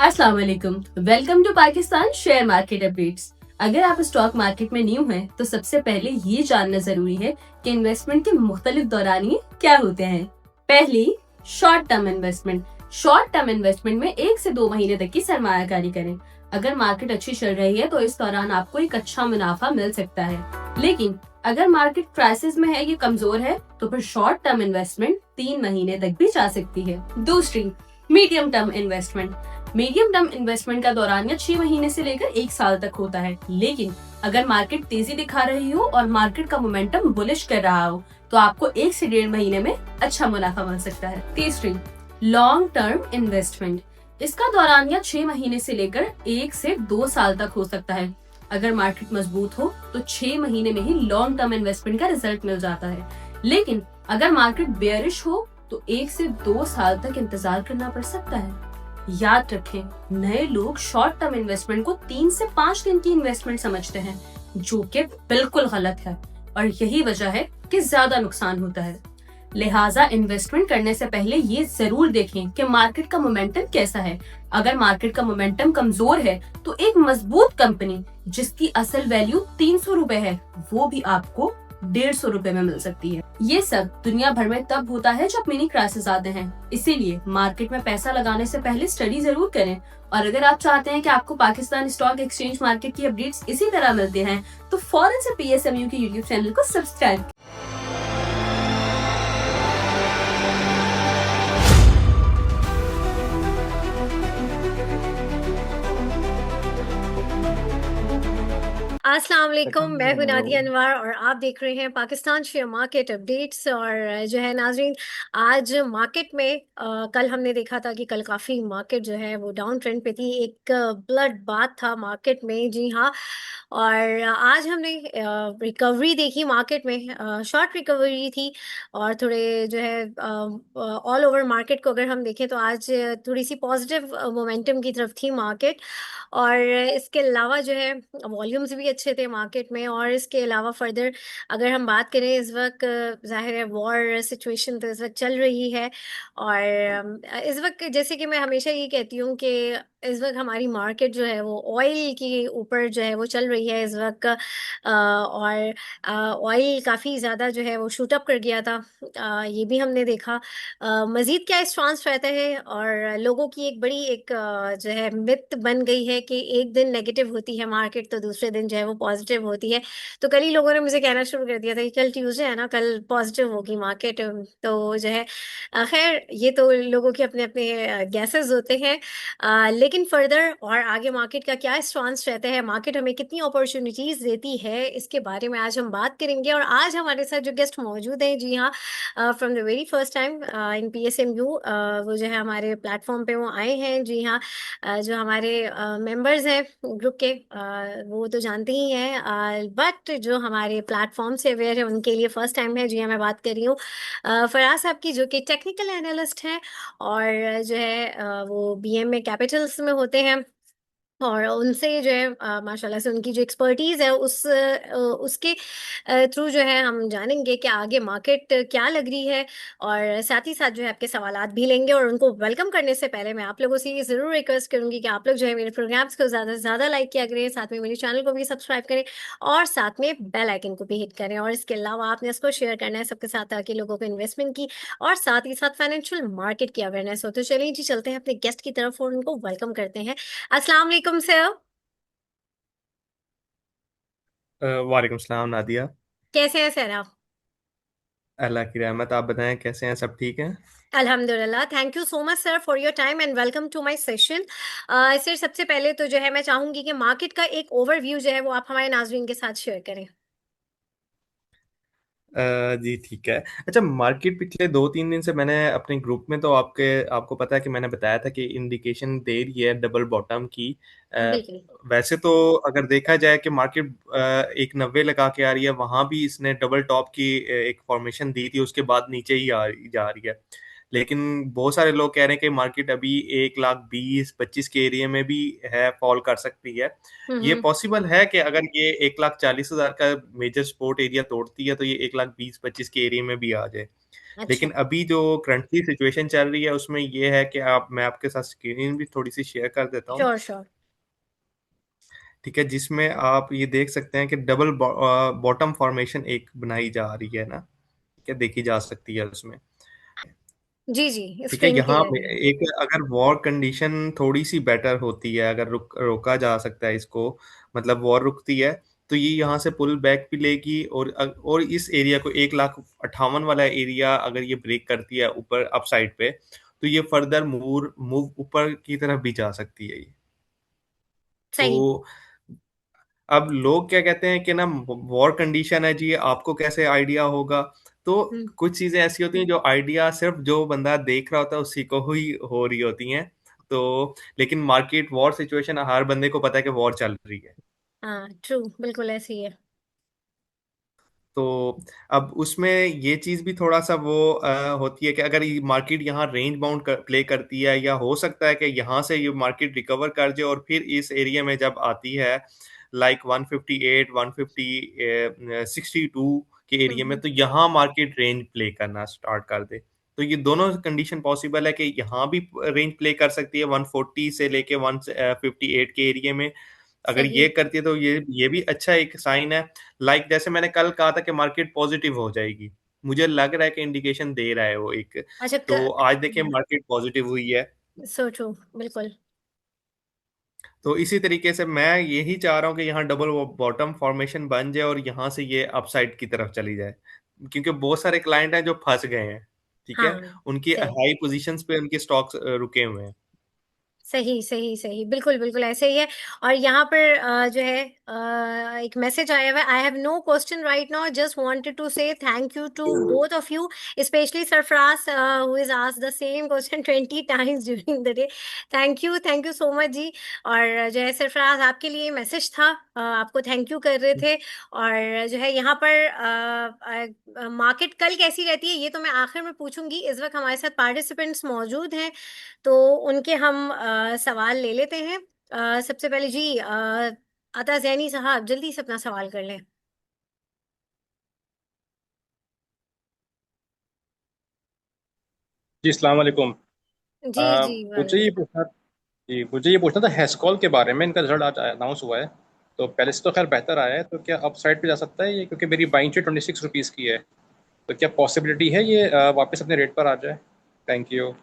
अस्सलाम वालेकुम। Welcome to Pakistan share market updates. अगर आप स्टॉक मार्केट में न्यू हैं, तो सबसे पहले ये जानना जरूरी है कि इन्वेस्टमेंट के मुख्तलिफ दौरानिये क्या होते हैं। पहली, short term investment. Short term investment में 1 से 2 महीने तक की सरमायाकारी करें। अगर मार्केट अच्छी चल रही है तो इस दौरान आपको एक अच्छा मुनाफा मिल सकता है, लेकिन अगर मार्केट क्राइसिस में है या कमजोर है तो फिर शॉर्ट टर्म इन्वेस्टमेंट 3 महीने तक भी जा सकती है। दूसरी, medium term investment. Medium term investment का दौरानिया 6 महीने से लेकर 1 साल तक होता है, लेकिन अगर मार्केट तेजी दिखा रही हो और मार्केट का मोमेंटम बुलिश कर रहा हो तो आपको 1 से 1.5 महीने में अच्छा मुनाफा मिल सकता है। तीसरी, लॉन्ग टर्म इन्वेस्टमेंट। इसका दौरानिया 6 महीने से लेकर 1 से 2 साल तक हो सकता है। अगर मार्केट मजबूत हो तो 6 महीने में ही लॉन्ग टर्म इन्वेस्टमेंट का रिजल्ट मिल जाता है, लेकिन अगर मार्केट बेयरिश हो तो 1 से 2 साल तक इंतजार करना पड़ सकता है। याद रखें, नए लोग शॉर्ट टर्म इन्वेस्टमेंट को 3 से 5 दिन की इन्वेस्टमेंट समझते हैं, जो कि बिल्कुल गलत है और यही वजह है कि ज्यादा नुकसान होता है। लिहाजा इन्वेस्टमेंट करने से पहले ये जरूर देखें कि मार्केट का मोमेंटम कैसा है। अगर मार्केट का मोमेंटम कमजोर है तो एक मजबूत कंपनी जिसकी असल वैल्यू 300 रुपए है, वो भी आपको 150 रुपए में मिल सकती है। ये सब दुनिया भर में तब होता है जब मिनी क्राइसिस आते हैं, इसीलिए मार्केट में पैसा लगाने से पहले स्टडी जरूर करें। और अगर आप चाहते हैं कि आपको पाकिस्तान स्टॉक एक्सचेंज मार्केट की अपडेट्स इसी तरह मिलते हैं तो फौरन से PSMU के यूट्यूब चैनल को सब्सक्राइब अस्सलाम वालेकुम, मैं हूं नादिया अनवर और आप देख रहे हैं पाकिस्तान शेयर मार्केट अपडेट्स। और जो है नाजरीन, आज मार्केट में कल हमने देखा था कि कल काफ़ी मार्केट जो है वो डाउन ट्रेंड पे थी। एक ब्लड बाथ था मार्केट में, जी हाँ। और आज हमने रिकवरी देखी मार्केट में, शॉर्ट रिकवरी थी। और थोड़े जो है ऑल ओवर मार्केट को अगर हम देखें तो आज थोड़ी सी पॉजिटिव मोमेंटम की तरफ थी मार्केट। और इसके अलावा जो है वॉल्यूम्स भी अच्छे थे मार्केट में। और इसके अलावा फर्दर अगर हम बात करें, इस वक्त ज़ाहिर है वॉर सिचुएशन तो इस वक्त चल रही है। और इस वक्त जैसे कि मैं हमेशा ये कहती हूँ कि इस वक्त हमारी मार्केट जो है वो ऑयल के ऊपर जो है वो चल रही है इस वक्त। और ऑयल काफ़ी ज़्यादा जो है वो शूट अप कर गया था, ये भी हमने देखा। मज़ीद क्या स्टांस रहता है, और लोगों की एक बड़ी एक जो है मिथ बन गई है कि एक दिन नेगेटिव होती है मार्केट तो दूसरे दिन जो है वो पॉजिटिव होती है। तो कल ही लोगों ने मुझे कहना शुरू कर दिया था कि कल ट्यूसडे है ना, कल पॉजिटिव होगी मार्केट। तो जो है खैर ये तो लोगों के अपने अपने गैसेस होते हैं। लेकिन फर्दर और आगे मार्केट का क्या स्टांस रहता है, मार्केट हमें कितनी अपॉर्चुनिटीज़ देती है, इसके बारे में आज हम बात करेंगे। और आज हमारे साथ जो गेस्ट मौजूद हैं, जी हाँ, from the very first time in PSMU, वो जो है हमारे प्लेटफॉर्म पे वो आए हैं, जी हाँ। जो हमारे मेंबर्स हैं ग्रुप के, वो तो जानते ही हैं, बट जो हमारे प्लेटफॉर्म से अवेयर है उनके लिए फर्स्ट टाइम है। जी हाँ, मैं बात कर रही हूँ फराज साहब की, जो कि टेक्निकल एनालिस्ट हैं और जो है वो BMA कैपिटल्स में होते हैं। और उनसे जो है माशाल्लाह से उनकी जो एक्सपर्टीज़ है उसके थ्रू जो है हम जानेंगे कि आगे मार्केट क्या लग रही है। और साथ ही साथ जो है आपके सवालात भी लेंगे। और उनको वेलकम करने से पहले मैं आप लोगों से ये ज़रूर रिक्वेस्ट करूँगी कि आप लोग जो है मेरे प्रोग्राम्स को ज़्यादा से ज़्यादा लाइक किया करें, साथ में मेरे चैनल को भी सब्सक्राइब करें और साथ में बेल आइकन को भी हिट करें। और इसके अलावा आपने इसको शेयर करना है सबके साथ, ताकि लोगों को इन्वेस्टमेंट की और साथ ही साथ फाइनेंशियल मार्केट की अवेयरनेस हो। तो चलिए जी, चलते हैं अपने गेस्ट की तरफ और उनको वेलकम करते हैं। अस्सलाम वालेकुम सर। वालेकुम सलाम नादिया। कैसे हैं सर आप? अल्लाह की रहमत। आप बताएं कैसे हैं, सब ठीक हैं? अल्हम्दुलिल्लाह, thank you so much sir for your time and welcome to my session. Sir सबसे पहले तो जो है मैं चाहूंगी कि मार्केट का एक ओवरव्यू जो है वो आप हमारे नाज़रीन के साथ शेयर करें। जी ठीक है। अच्छा, मार्केट पिछले 2-3 दिन से मैंने अपने ग्रुप में तो आपको पता है कि मैंने बताया था कि इंडिकेशन दे रही है डबल बॉटम की। अ, बिल्कुल। वैसे तो अगर देखा जाए कि मार्केट एक 90 लगा के आ रही है, वहां भी इसने डबल टॉप की एक फॉर्मेशन दी थी, उसके बाद नीचे ही जा रही है। लेकिन बहुत सारे लोग कह रहे हैं कि मार्केट अभी 1,20,25 के एरिया में भी है, फॉल कर सकती है। ये हम्म। पॉसिबल है कि अगर ये 1,40,000 का मेजर सपोर्ट एरिया तोड़ती है तो ये 1,20,25 के एरिया में भी आ जाए। अच्छा। लेकिन अभी जो करंटली सिचुएशन चल रही है उसमें ये है कि आप मैं आपके साथ स्क्रीन भी थोड़ी सी शेयर कर देता हूँ। Sure sure. ठीक है, जिसमें आप ये देख सकते हैं कि डबल बॉटम फॉर्मेशन एक बनाई जा रही है ना, ठीक है, देखी जा सकती है उसमें। जी जी, ठीक है, स्क्रीन यहाँ क्लियर पे है। एक अगर वॉर कंडीशन थोड़ी सी बेटर होती है, अगर रोका जा सकता है इसको, मतलब वॉर रुकती है तो ये यहाँ से पुल बैक भी लेगी, और इस एरिया को 1,58,000 वाला एरिया अगर ये ब्रेक करती है ऊपर अप साइड पे, तो ये फर्दर मूव मूव ऊपर की तरफ भी जा सकती है ये। सही। तो अब लोग क्या कहते हैं कि ना वॉर कंडीशन है जी, आपको कैसे आइडिया होगा? तो हम्म। कुछ चीजें ऐसी होती हैं जो आइडिया सिर्फ जो बंदा देख रहा होता है उसी को ही हो रही होती हैं। तो लेकिन मार्केट वॉर सिचुएशन हर बंदे को पता है कि वॉर चल रही है। हाँ ट्रू, बिल्कुल ऐसे ही है। तो अब उसमें ये चीज भी थोड़ा सा वो होती है कि अगर ये मार्केट यहाँ रेंज बाउंड प्ले करती है, या हो सकता है कि यहाँ से ये मार्केट रिकवर कर जाए और फिर इस एरिया में जब आती है लाइक 158 150 62 के एरिया में, हम्म। तो यहाँ मार्केट रेंज प्ले करना स्टार्ट कर दे। तो ये दोनों कंडीशन पॉसिबल है कि यहाँ भी रेंज प्ले कर सकती है 140 से लेके 158 के एरिया में। अगर सही। ये करती है तो ये भी अच्छा एक साइन है। जैसे मैंने कल कहा था कि मार्केट पॉजिटिव हो जाएगी, मुझे लग रहा है कि इंडिकेशन दे रहा है वो एक। अच्छा तो आज देखिए मार्केट पॉजिटिव हुई है। सो ट्रू, बिल्कुल। तो इसी तरीके से मैं यही चाह रहा हूँ कि यहाँ डबल बॉटम फॉर्मेशन बन जाए और यहाँ से ये अपसाइड की तरफ चली जाए, क्योंकि बहुत सारे क्लाइंट हैं जो फंस गए हैं। ठीक है, हाँ उनकी सही हाई पोजीशंस पे उनके स्टॉक्स रुके हुए हैं। सही सही सही, बिल्कुल बिल्कुल ऐसे ही है। और यहाँ पर जो है एक मैसेज आया हुआ है, I have no question right now, just wanted to say thank you to both of you, specially Sarfaraz who is asked the same question 20 times during the day. Thank you so much ji. और जो है सरफराज, आपके लिए message था, आपको thank you कर रहे थे। और जो है यहाँ पर मार्केट कल कैसी रहती है ये तो मैं आखिर में पूछूंगी। इस वक्त हमारे साथ पार्टिसिपेंट्स मौजूद हैं, तो उनके हम सवाल ले लेते हैं। सबसे पहले जी अता जैनी साहब, जल्दी से अपना सवाल कर लें। जी अस्सलाम वालेकुम। जी जी, मुझे वालेकुम ये सलाम। पूछना जी मुझे ये पूछना था हेस्कॉल के बारे में। इनका रिजल्ट आज अनाउंस हुआ है, तो पहले से तो खैर बेहतर आया है, तो क्या अपसाइड पे जा सकता है ये? क्योंकि मेरी बाइंग 26 रुपीज़ की है, तो क्या पॉसिबिलिटी है ये वापस अपने रेट पर आ जाए? Thank you.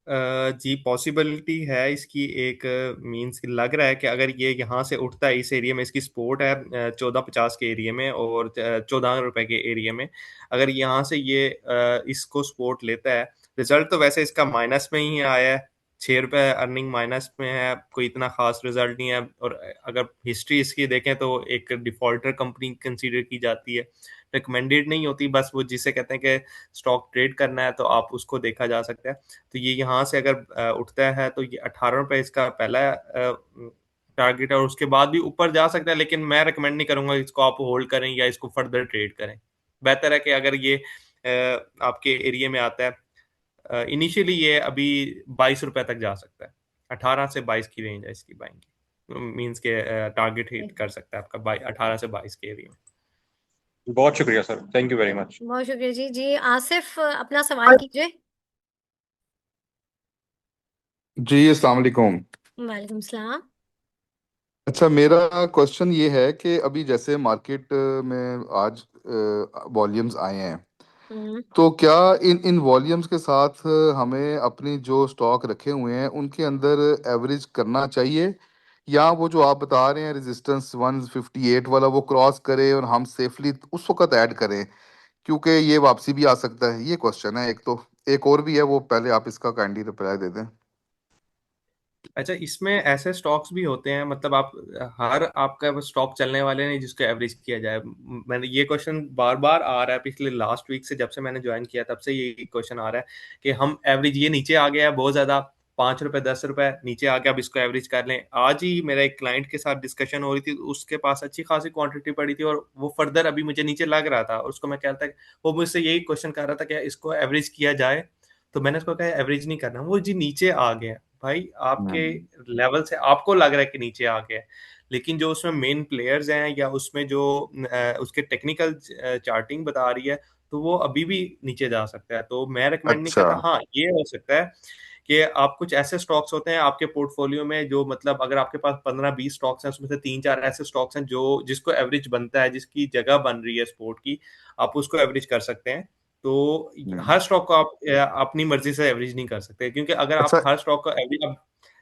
जी पॉसिबिलिटी है इसकी एक। मींस लग रहा है कि अगर ये यहाँ से उठता है, इस एरिया में इसकी सपोर्ट है 1450 के एरिया में और 14 रुपए के एरिया में, अगर यहाँ से ये इसको सपोर्ट लेता है। रिजल्ट तो वैसे इसका माइनस में ही आया है, 6 रुपए अर्निंग माइनस में है, कोई इतना खास रिजल्ट नहीं है। और अगर हिस्ट्री इसकी देखें तो एक डिफॉल्टर कंपनी कंसीडर की जाती है, रिकमेंडेड नहीं होती। बस वो जिसे कहते हैं कि स्टॉक ट्रेड करना है तो आप उसको देखा जा सकता है। तो ये यहाँ से अगर उठता है तो ये 18 रुपए इसका पहला टारगेट है, और उसके बाद भी ऊपर जा सकता है, लेकिन मैं रिकमेंड नहीं करूंगा इसको आप होल्ड करें या इसको फर्दर ट्रेड करें। बेहतर है कि अगर ये आपके एरिया में आता है, इनिशियली ये अभी 22 रुपए तक जा सकता है। 18 से 22 की रेंज है इसकी बाइंग की, मीन्स के टारगेट हिट कर सकता है आपका 18 से 22 के एरिया में। बहुत शुक्रिया sir, thank you very much. बहुत शुक्रिया जी। जी आसिफ, अपना सवाल कीजिए। जी अस्सलाम वालेकुम। वालेकुम सलाम। अच्छा, मेरा क्वेश्चन ये है कि अभी जैसे मार्केट में आज वॉल्यूम्स आए हैं, हम्म। तो क्या इन इन वॉल्यूम्स के साथ हमें अपनी जो स्टॉक रखे हुए हैं उनके अंदर एवरेज करना चाहिए, या वो जो आप बता रहे हैं रेजिस्टेंस 158 वाला वो क्रॉस करे और हम सेफली उस वक्त ऐड करें, क्योंकि ये वापसी भी आ सकता है? ये क्वेश्चन है एक तो। एक और भी है, वो पहले आप इसका काइंडली रिप्लाई दे दें। अच्छा, इसमें ऐसे स्टॉक्स भी होते हैं, मतलब आप हर आपका स्टॉक चलने वाले नहीं जिसको एवरेज किया जाए। मैंने ये क्वेश्चन बार बार आ रहा है पिछले लास्ट वीक से, जब से मैंने ज्वाइन किया तब से ये क्वेश्चन आ रहा है कि हम एवरेज, ये नीचे आ गया है बहुत ज्यादा, 5 रुपए 10 रुपए नीचे आ गया, अब इसको एवरेज कर लें। आज ही मेरा एक क्लाइंट के साथ डिस्कशन हो रही थी, उसके पास अच्छी खासी क्वांटिटी पड़ी थी और वो फर्दर अभी मुझे नीचे लग रहा था, और उसको मैं कह रहा था, वो मुझसे यही क्वेश्चन कर रहा था कि इसको एवरेज किया जाए। तो मैंने उसको कहा एवरेज नहीं करना, वो जी नीचे आ गया भाई, आपके हम्म। लेवल से आपको लग रहा है कि नीचे आ गया है, लेकिन जो उसमें मेन प्लेयर्स हैं या उसमें जो उसके टेक्निकल चार्टिंग बता रही है, तो वो अभी भी नीचे जा सकता है। तो मैं रिकमेंड नहीं अच्छा। करता। हाँ, ये हो सकता है कि आप कुछ ऐसे स्टॉक्स होते हैं आपके पोर्टफोलियो में जो मतलब अगर आपके पास 15-20 स्टॉक्स हैं उसमें से 3-4 ऐसे स्टॉक्स हैं जो जिसको एवरेज बनता है, जिसकी जगह बन रही है स्पोर्ट की, आप उसको एवरेज कर सकते हैं। तो हम्म। हर स्टॉक को आप अपनी मर्जी से एवरेज नहीं कर सकते, क्योंकि अगर आप अच्छा। हर स्टॉक को एवरेज,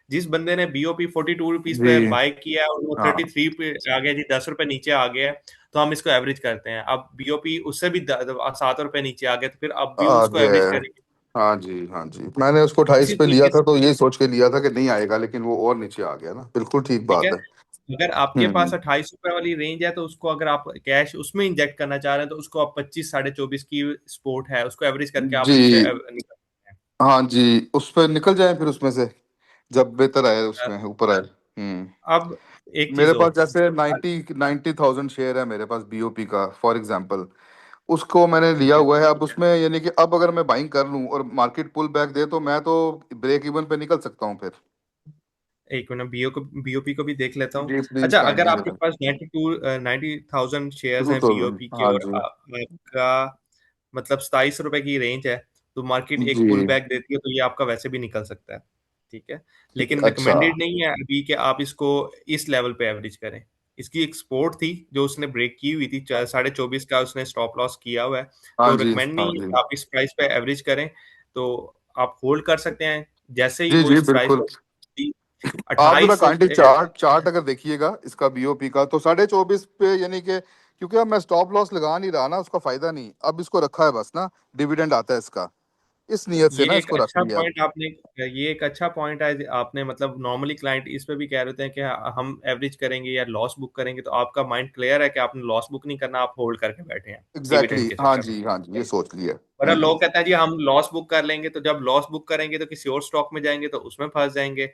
जिस बंदे ने बीओपी 42 रुपीज जी। पे बाय किया है और वो हाँ 33 पे आ गया जी, 10 रुपए नीचे आ गया है, तो हम इसको एवरेज करते हैं। अब बीओपी उससे भी 7 रुपए नीचे आ गया, तो फिर अब भी आ उसको गया एवरेज है। करेंगे। हाँ जी, हाँ जी, मैंने उसको तो 28 इसी पे लिया तरीके था से, तो यही सोच के लिया था कि नहीं आएगा, लेकिन वो और नीचे आ गया ना, बिल्कुल ठीक ठीक है, बात है। अगर आपके पास हम्म। 28 रुपए वाली रेंज है तो उसको अगर आप कैश उसमें इंजेक्ट करना चाह रहे हैं तो उसको आप 25 साढ़े 24 की स्पोर्ट है उसको एवरेज करके आप जी। उससे निकल सकते हाँ जी, उस पर निकल जाए फिर उसमें से, जब बेहतर आए हैं। उसमें ऊपर आए। हम्म। अब एक चीज मेरे पास और, जैसे 90,000 शेयर है मेरे पास बीओपी का फॉर एग्जांपल, उसको मैंने लिया ठीक है, हुआ है। अब उसमें यानी कि अब अगर मैं बाइंग कर लूं और मार्केट पुल बैक दे तो मैं तो ब्रेक इवन पे निकल सकता हूँ फिर। एक मिनट बीओपी को भी देख लेता हूँ। जी प्लीज अच्छा, अगर काइंडली आपके मेरा। पास 90,000 शेयर्स टू हैं थाउजेंड बीओपी के हाँ और जी। आपका मतलब 27 रुपए की रेंज है, तो मार्केट जी। एक पुल बैक देती है तो ये आपका वैसे भी निकल सकता है। ठीक है, लेकिन अच्छा। रिकमेंडेड नहीं है अभी कि आप इसको इस लेवल पे एवरेज करें। इसकी एक सपोर्ट थी जो उसने ब्रेक की हुई थी, 24.5 का उसने स्टॉप लॉस किया हुआ है। हाँ तो जी, रिकमेंड हाँ नहीं है जी। कि आप इस प्राइस पे एवरेज करें। तो आप होल्ड कर सकते हैं, जैसे ही जी वो जी इस प्राइस बिल्कुल। पे आप जरा 28 काइंडली चार्ट चार्ट अगर देखिएगा इसका बीओपी का, तो 24.5 पे यानी कि, क्योंकि अब मैं स्टॉप लॉस लगा नहीं रहा ना, उसका फायदा नहीं, अब इसको रखा है बस ना, डिविडेंड आता है इसका, इस नियत से ये ना एक इसको रख अच्छा लिया अब। पॉइंट आपने ये एक अच्छा पॉइंट है आपने, मतलब नॉर्मली क्लाइंट इस पे भी कह रहे होते हैं कि हम एवरेज करेंगे या लॉस बुक करेंगे, तो आपका माइंड क्लियर है कि आपने लॉस बुक नहीं करना, आप होल्ड करके बैठे हैं एग्जैक्टली डिविडेंड के exactly, हाँ चक्कर में। जी, हाँ जी, ये सोच लिया। और लोग कहते हैं जी हम लॉस बुक कर लेंगे, तो जब लॉस बुक करेंगे तो किसी और स्टॉक में जाएंगे तो उसमें फंस जाएंगे,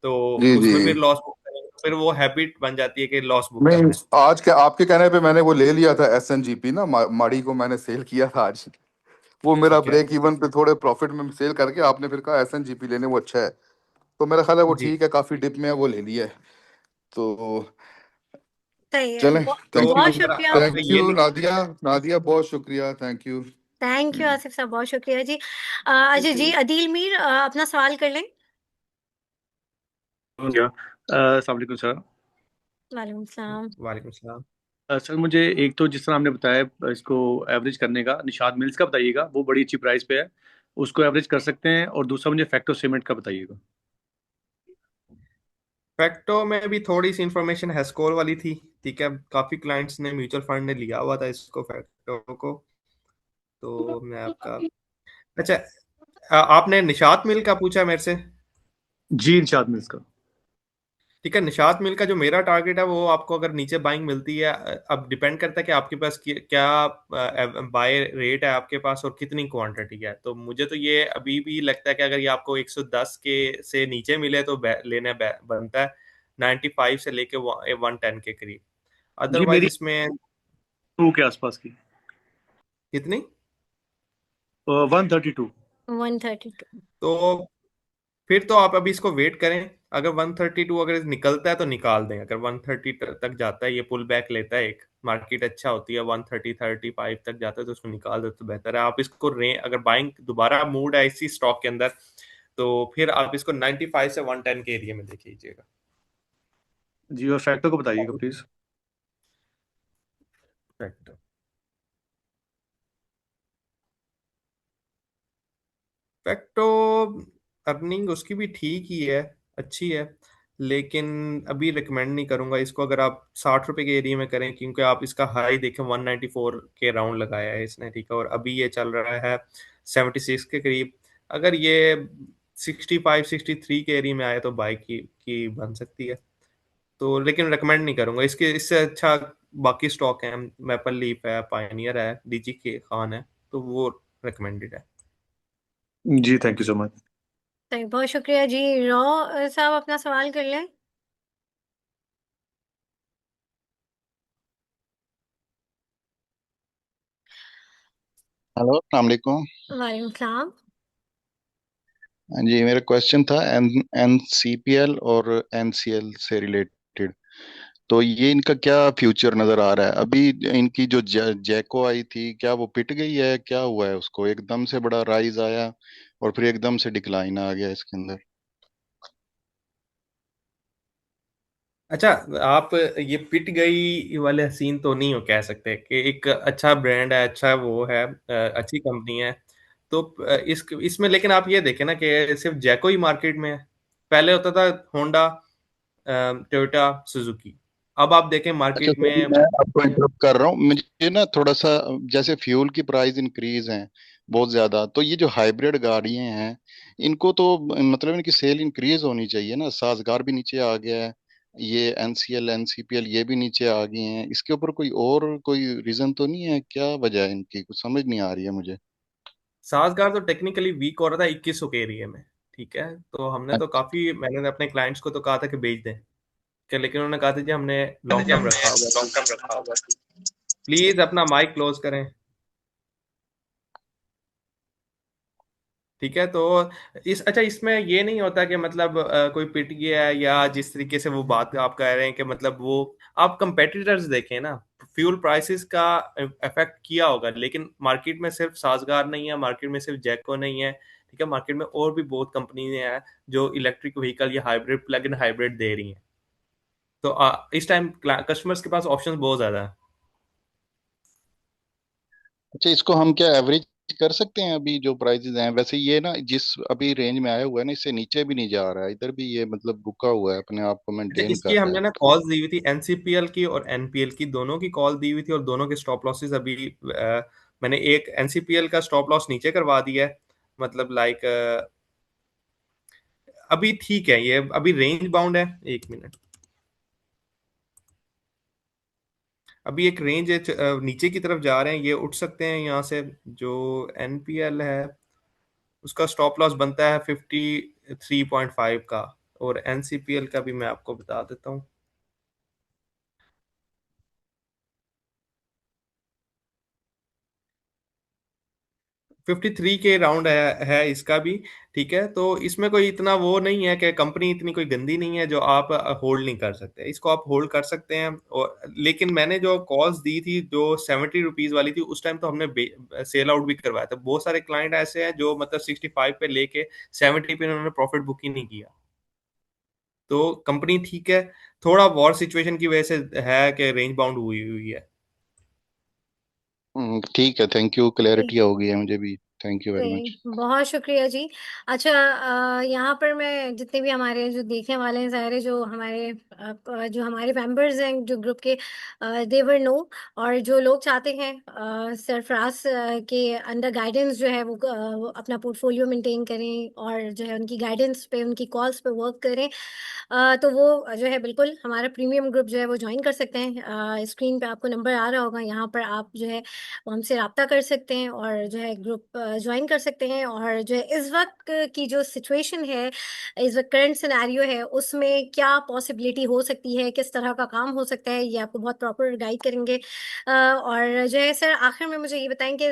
तो जी जी। उसमें फिर लॉस बुक करेंगे तो फिर वो हैबिट बन जाती है कि लॉस बुक नहीं, करना है। आज के आपके कहने पे मैंने वो ले लिया था एसएनजीपी ना, माड़ी को मैंने सेल किया था आज। वो मेरा ठीक है ब्रेक इवन पे थोड़े प्रॉफिट में सेल करके आपने फिर कहा एसएनजीपी लेने, वो अच्छा है, तो मेरा ख्याल है वो जी। ठीक है, काफी डिप में है, वो ले लिया है। तो सही है चलें। तो थैंक यू। बहुत अगर शुक्रिया। आपका थैंक ये यू नहीं, नादिया, नादिया बहुत शुक्रिया, thank you. Thank you Asif साहब, बहुत शुक्रिया जी। अच्छा जी, अदील मीर अपना सवाल कर लें। या अस्सलाम वालेकुम सर। वालेकुम सलाम। वालेकुम सलाम। सर मुझे एक तो जिस तरह आपने बताया इसको एवरेज करने का, निशाद मिल्स का बताइएगा, वो बड़ी अच्छी प्राइस पे है, उसको एवरेज कर सकते हैं। और दूसरा मुझे फैक्टो सीमेंट का बताइएगा। फैक्टो में भी थोड़ी सी इंफॉर्मेशन हैस्कोर वाली थी। ठीक है, काफी क्लाइंट्स ने म्यूचुअल फंड ने लिया हुआ था इसको, फैक्टो को। तो मैं आपका, अच्छा, आपने निशात मिल का पूछा मेरे से। जी निशाद मिल्स का। ठीक है, निशात मिल का जो मेरा टारगेट है वो आपको अगर नीचे बाइंग मिलती है, अब डिपेंड करता है कि आपके पास क्या बाय रेट है आपके पास और कितनी क्वांटिटी है। तो मुझे तो ये अभी भी लगता है कि अगर ये आपको 110 के से नीचे मिले तो बनता है, 95 से लेके 110 के करीब। जी अदरवाइज मेरी इसमें 2 के आसपास की, कितनी, 132। 132। तो फिर तो आप अभी इसको वेट करें। अगर 132 अगर निकलता है तो निकाल दें। अगर 130 तक जाता है, ये पुल बैक लेता है, एक मार्केट अच्छा होती है, 130-35 तक जाता है तो उसको निकाल दे तो बेहतर है। आप इसको अगर बाइंग दोबारा मूड है इसी स्टॉक के अंदर, तो फिर आप इसको 95 से 110 के एरिया में देख लीजिएगा। जी और फैक्टो को बताइएगा प्लीज। Correct। फैक्टो अर्निंग उसकी भी ठीक ही है, अच्छी है, लेकिन अभी रिकमेंड नहीं करूंगा इसको। अगर आप 60 रुपए के एरिया में करें, क्योंकि आप इसका हाई देखें 194 के राउंड लगाया है इसने। ठीक है, और अभी ये चल रहा है 76 के करीब। अगर ये 65-63 के एरिया में आए तो बाई की बन सकती है। तो लेकिन रिकमेंड नहीं करूंगा इसके, इससे अच्छा बाकी स्टॉक हैं, मैपल लीफ है, पायनियर है, डीजी के खान है, तो वो रिकमेंडेड है। जी थैंक यू सो मच। सही, बहुत शुक्रिया जी। रॉ साहब अपना सवाल कर लें। हेलो, अस्सलाम वालेकुम। वालेकुम सलाम। हाँ जी, मेरा क्वेश्चन था एन एनसीपीएल और एनसीएल से रिलेटेड। तो ये इनका क्या फ्यूचर नजर आ रहा है अभी? इनकी जो जैको आई थी, क्या वो पिट गई है? क्या हुआ है उसको? एकदम से बड़ा राइज आया और फिर एकदम से डिक्लाइन आ गया इसके अंदर। अच्छा, आप ये पिट गई वाले सीन तो नहीं हो कह सकते कि एक अच्छा ब्रांड है, अच्छा वो है, अच्छी कंपनी है। तो इसमें लेकिन आप ये देखें ना कि सिर्फ जैको ही मार्केट में है। पहले होता था होंडा, टोयोटा, सुजुकी। अब आप देखें अच्छा मार्केट सॉरी, में। मैं आपको इंटरप्ट कर रहा हूँ। मुझे ना थोड़ा सा, जैसे फ्यूल की प्राइस इंक्रीज है बहुत ज्यादा, तो ये जो हाइब्रिड गाड़ियां हैं, इनको तो मतलब इनकी सेल इंक्रीज होनी चाहिए ना। साजगार भी नीचे आ गया है, ये एनसीएल एनसीपीएल ये भी नीचे आ गए हैं। इसके ऊपर कोई और कोई रीजन तो नहीं है? क्या वजह है इनकी? कुछ समझ नहीं आ रही है मुझे। साजगार तो टेक्निकली वीक हो रहा था 2100 के एरिया में। ठीक है, तो हमने तो अच्छा। काफी, मैंने अपने क्लाइंट्स को तो कहा था कि बेच दें, कि लेकिन उन्होंने कहा था जी हमने लॉन्ग टर्म रखा होगा। तो प्लीज अपना माइक क्लोज करें। ठीक है, तो अच्छा, इसमें ये नहीं होता कि मतलब कोई पिट गया है, या जिस तरीके से वो बात आप कह रहे हैं कि मतलब वो, आप कंपेटिटर्स देखें ना। फ्यूल प्राइसेस का इफेक्ट किया होगा, लेकिन मार्केट में सिर्फ साजगार नहीं है, मार्केट में सिर्फ जैको नहीं है। ठीक है, मार्केट में और भी बहुत कंपनी हैं जो इलेक्ट्रिक व्हीकल या हाइब्रिड, प्लग इन हाइब्रिड दे रही हैं। तो इस टाइम कस्टमर्स के पास ऑप्शंस बहुत ज्यादा है। अच्छा, इसको हम क्या एवरेज कर सकते हैं? अभी जो प्राइसेस हैं, वैसे ये ना जिस अभी रेंज में आया हुआ है ना, इससे नीचे भी नहीं जा रहा है, इधर भी ये मतलब रुका हुआ है, अपने आप को अच्छा, मेंटेन इसकी कर रहा हमने है। ना कॉल्स दी हुई थी, एनसीपीएल की और एनपीएल की, दोनों की कॉल दी हुई थी, और दोनों के स्टॉप लॉसेस अभी मैंने एक एनसीपीएल का स्टॉप लॉस नीचे करवा दिया है। मतलब लाइक अभी ठीक है, ये अभी रेंज बाउंड है। एक मिनट, अभी एक रेंज नीचे की तरफ जा रहे हैं, ये उठ सकते हैं यहाँ से। जो एनपीएल है उसका स्टॉप लॉस बनता है 53.5 का, और एनसीपीएल का भी मैं आपको बता देता हूँ। 53 के राउंड है इसका भी। ठीक है, तो इसमें कोई इतना वो नहीं है कि कंपनी इतनी कोई गंदी नहीं है जो आप होल्ड नहीं कर सकते, इसको आप होल्ड कर सकते हैं। और लेकिन मैंने जो कॉल्स दी थी जो 70 रुपीज वाली थी, उस टाइम तो हमने सेल आउट भी करवाया था। बहुत सारे क्लाइंट ऐसे हैं जो मतलब 65 पे लेके 70 पे उन्होंने प्रॉफिट बुक ही नहीं किया। तो कंपनी ठीक है, थोड़ा वॉर सिचुएशन की वजह से है कि रेंज बाउंड हुई हुई है। ठीक है, थैंक यू, क्लैरिटी हो गई है मुझे भी। थैंक यू वेरी जी, मच। बहुत शुक्रिया जी। अच्छा, यहाँ पर मैं जितने भी हमारे जो देखने वाले हैं, सारे जो हमारे मेंबर्स हैं जो ग्रुप के, देवर नो, और जो लोग चाहते हैं सरफराज के अंडर गाइडेंस जो है वो अपना पोर्टफोलियो मेंटेन करें, और जो है उनकी गाइडेंस पे, उनकी कॉल्स पे वर्क करें, तो वो जो है बिल्कुल हमारा प्रीमियम ग्रुप जो है वो ज्वाइन कर सकते हैं। स्क्रीन पे आपको नंबर आ रहा होगा, यहाँ पर आप जो है वो हमसे रब्ता कर सकते हैं, और जो है ग्रुप ज्वाइन कर सकते हैं। और जो है इस वक्त की जो सिचुएशन है, इस वक्त करंट सिनेरियो है, उसमें क्या पॉसिबिलिटी हो सकती है, किस तरह का काम हो सकता है, ये आपको बहुत प्रॉपर गाइड करेंगे। और जो है सर, आखिर में मुझे ये बताएं कि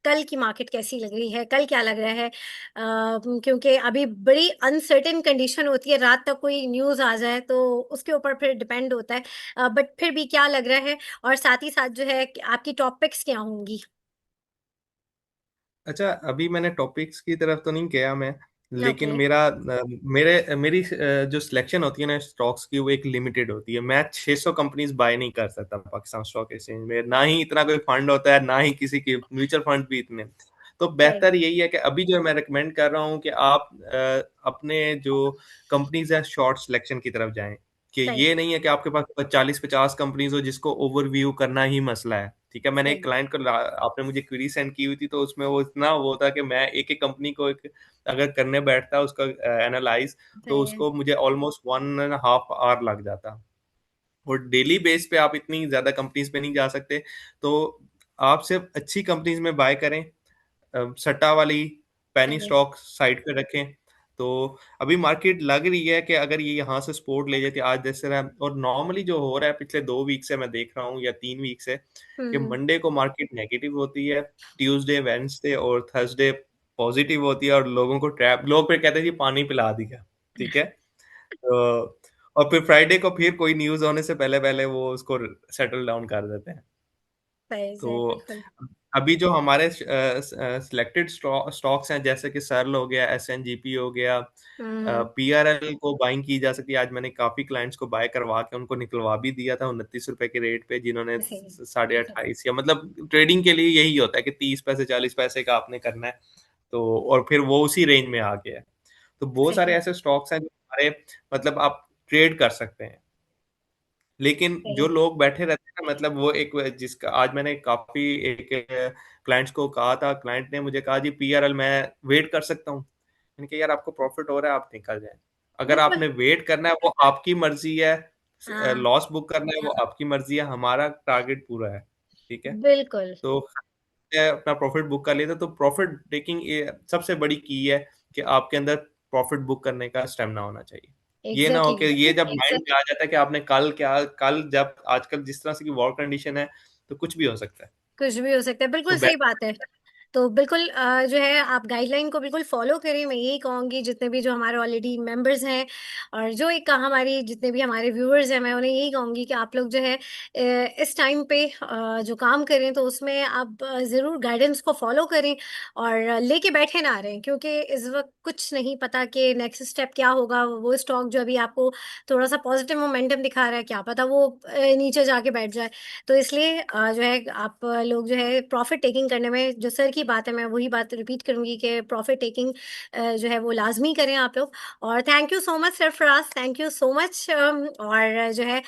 कल की मार्केट कैसी लग रही है, कल क्या लग रहा है? क्योंकि अभी बड़ी अनसर्टेन कंडीशन होती है, रात तक कोई न्यूज़ आ जाए तो उसके ऊपर फिर डिपेंड होता है, बट फिर भी क्या लग रहा है? और साथ ही साथ जो है कि आपकी टॉपिक्स क्या होंगी? अच्छा, अभी मैंने टॉपिक्स की तरफ तो नहीं गया मैं, लेकिन ओके। मेरी जो सिलेक्शन होती है ना स्टॉक्स की, वो एक लिमिटेड होती है। मैं 600 कंपनीज बाय नहीं कर सकता पाकिस्तान स्टॉक एक्सचेंज में, ना ही इतना कोई फंड होता है, ना ही किसी की म्यूचुअल फंड भी इतने। तो सही। बेहतर यही है कि अभी जो मैं रिकमेंड कर रहा हूँ कि आप अपने जो कंपनीज है शॉर्ट सिलेक्शन की तरफ जाएं। कि सही। ये नहीं है कि आपके पास 40-50 कंपनीज हो जिसको ओवरव्यू करना ही मसला है। ठीक है, मैंने एक सही। क्लाइंट को आपने मुझे क्वेरी सेंड की हुई थी, तो उसमें वो इतना वो था कि मैं एक एक कंपनी को एक अगर करने बैठता उसका एनालाइज, तो सही है। उसको मुझे ऑलमोस्ट 1.5 आवर लग जाता। और डेली बेस पे आप इतनी ज्यादा कंपनीज पे नहीं जा सकते। तो आप सिर्फ अच्छी कंपनीज में बाय करें, सट्टा वाली पेनी सही। स्टॉक साइड पे रखें। तो अभी मार्केट लग रही है कि अगर ये यहाँ से सपोर्ट ले जाती है आज जैसे रहा, और नॉर्मली जो हो रहा है पिछले 2 वीक से मैं देख रहा हूँ या 3 वीक से, कि हम्म। मंडे को मार्केट नेगेटिव होती है, ट्यूसडे वेंसडे और थर्सडे पॉजिटिव होती है, और लोगों को ट्रैप, लोग फिर कहते हैं जी पानी पिला दिया। ठीक है, तो और फिर फ्राइडे को फिर कोई न्यूज़ होने से पहले-पहले वो उसको सेटल डाउन कर देते हैं। सही तो से बिल्कुल। अभी जो हमारे सिलेक्टेड स्टॉक्स हैं जैसे कि सर्ल हो गया, एसएनजीपी हो गया, हम्म। पीआरएल को बाइंग की जा सकती है। आज मैंने काफी क्लाइंट्स को बाय करवा के उनको निकलवा भी दिया था 29 रुपए के रेट पे, जिन्होंने सही। 28.5 या मतलब ट्रेडिंग के लिए यही होता है कि 30 पैसे 40 पैसे का आपने करना है। तो और फिर वो उसी रेंज में आ गया है। तो बहुत सारे सही। ऐसे स्टॉक्स हैं जो हमारे मतलब आप ट्रेड कर सकते हैं। लेकिन जो सही। लोग बैठे रहते हैं ना, मतलब वो एक जिसका आज मैंने काफी एक क्लाइंट्स को कहा था, क्लाइंट ने मुझे कहा जी पीआरएल मैं वेट कर सकता हूँ। मैंने कहा यार आपको प्रॉफिट हो रहा है, आप निकल जाए। अगर बिल्कुल। आपने वेट करना है वो आपकी मर्जी है, हाँ। लॉस बुक करना है वो आपकी मर्जी है, हमारा टारगेट पूरा है। ठीक है। बिल्कुल। तो मैं अपना प्रॉफिट बुक कर लेता, तो प्रॉफिट टेकिंग सबसे बड़ी की है कि आपके अंदर प्रॉफिट बुक करने का स्टेमिना होना चाहिए। ये ना हो एग्जैक्टली कि ये जब exactly. माइंड में आ जाता है कि आपने कल जब आजकल जिस तरह से की वॉर कंडीशन है, तो कुछ भी हो सकता है। कुछ भी हो सकता है, तो बिल्कुल सही बात है। तो बिल्कुल जो है आप गाइडलाइन को बिल्कुल फॉलो करें, मैं यही कहूँगी। जितने भी जो हमारे ऑलरेडी मेंबर्स हैं और जो एक हमारी जितने भी हमारे व्यूअर्स हैं, मैं उन्हें यही कहूँगी कि आप लोग जो है इस टाइम पे जो काम करें तो उसमें आप ज़रूर गाइडेंस को फॉलो करें और लेके बैठे ना रहें, क्योंकि इस वक्त कुछ नहीं पता कि नेक्स्ट स्टेप क्या होगा। वो स्टॉक जो अभी आपको थोड़ा सा पॉजिटिव मोमेंटम दिखा रहा है, क्या पता वो नीचे जाके बैठ जाए। तो इसलिए जो है आप लोग जो है प्रॉफिट टेकिंग करने में, जो सर की बात है मैं वही बात रिपीट करूंगी कि प्रॉफिट टेकिंग जो है वो लाजमी करें आप लोग। और thank you so much Sarfaraz, thank you so much. और जो है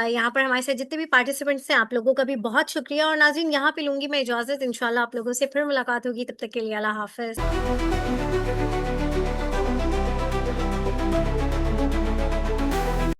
यहाँ पर हमारे साथ जितने भी पार्टिसिपेंट्स हैं, आप लोगों का भी बहुत शुक्रिया। और नाज़रीन, यहाँ पे लूंगी मैं इजाज़त, इंशाल्लाह आप लोगों से फिर मुलाकात होगी, तब तक के लिए अल्लाह हाफिज़।